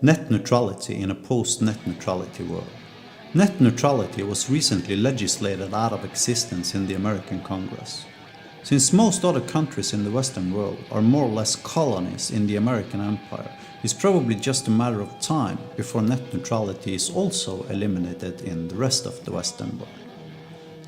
Net neutrality in a post-net neutrality world. Net neutrality was recently legislated out of existence in the American Congress. Since most other countries in the Western world are more or less colonies in the American Empire, it's probably just a matter of time before net neutrality is also eliminated in the rest of the Western world.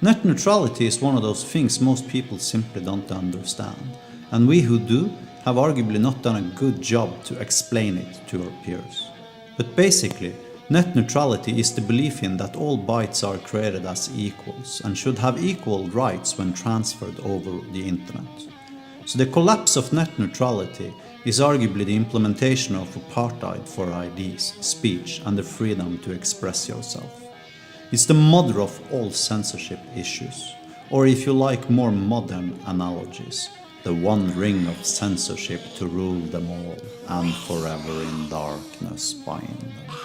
Net neutrality is one of those things most people simply don't understand, and we who do have arguably not done a good job to explain it to our peers. But basically, net neutrality is the belief in that all bytes are created as equals and should have equal rights when transferred over the internet. So the collapse of net neutrality is arguably the implementation of apartheid for ideas, speech, and the freedom to express yourself. It's the mother of all censorship issues, or if you like more modern analogies, the one ring of censorship to rule them all and forever in darkness bind them.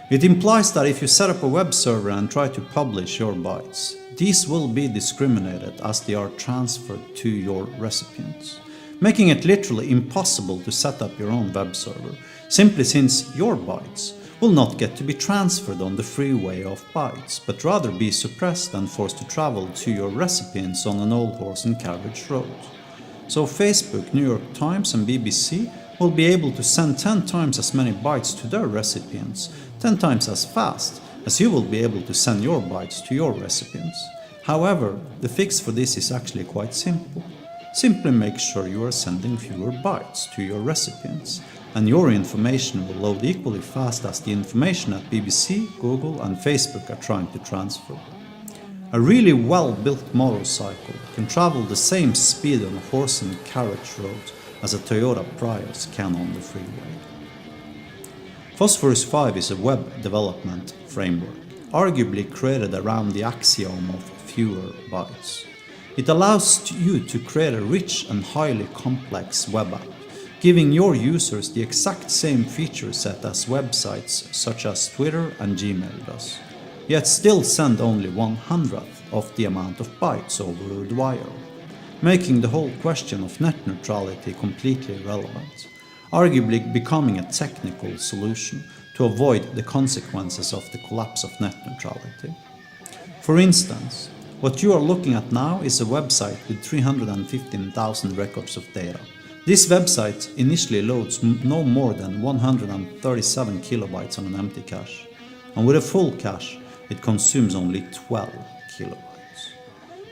It implies that if you set up a web server and try to publish your bytes, these will be discriminated as they are transferred to your recipients, making it literally impossible to set up your own web server, simply since your bytes will not get to be transferred on the freeway of bytes, but rather be suppressed and forced to travel to your recipients on an old horse and carriage road. So Facebook, New York Times and BBC will be able to send 10 times as many bytes to their recipients, 10 times as fast as you will be able to send your bytes to your recipients. However, the fix for this is actually quite simple. Simply make sure you are sending fewer bytes to your recipients, and your information will load equally fast as the information that BBC, Google and Facebook are trying to transfer. A really well-built motorcycle can travel the same speed on a horse and carriage road as a Toyota Prius can on the freeway. Phosphorus 5 is a web development framework, arguably created around the axiom of fewer bytes. It allows you to create a rich and highly complex web app, giving your users the exact same feature set as websites such as Twitter and Gmail does, yet still send only 1/100th of the amount of bytes over the wire, making the whole question of net neutrality completely irrelevant, arguably becoming a technical solution to avoid the consequences of the collapse of net neutrality. For instance, what you are looking at now is a website with 315,000 records of data. This website initially loads no more than 137 kilobytes on an empty cache, and with a full cache, it consumes only 12 kilobytes.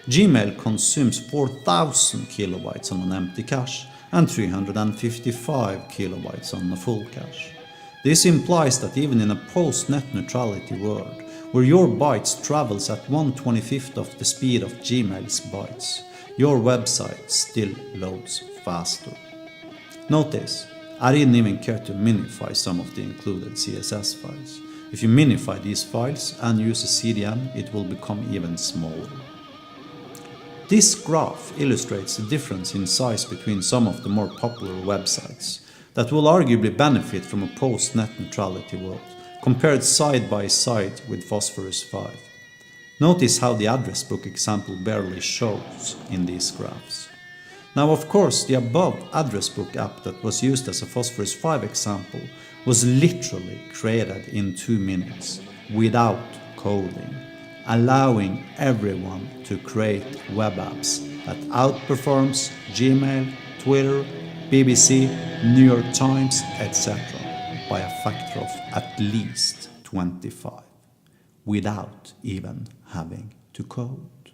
Gmail consumes 4,000 kilobytes on an empty cache and 355 kilobytes on a full cache. This implies that even in a post-net neutrality world, where your bytes travels at 1/25th of the speed of Gmail's bytes, your website still loads faster. Notice, I didn't even care to minify some of the included CSS files. If you minify these files and use a CDN, it will become even smaller. This graph illustrates the difference in size between some of the more popular websites that will arguably benefit from a post-net neutrality world, compared side by side with Phosphorus 5. Notice how the address book example barely shows in these graphs. Now, of course, the above address book app that was used as a Phosphorus 5 example was literally created in 2 minutes without coding, allowing everyone to create web apps that outperforms Gmail, Twitter, BBC, New York Times, etc. by a factor of at least 25, without even having to code.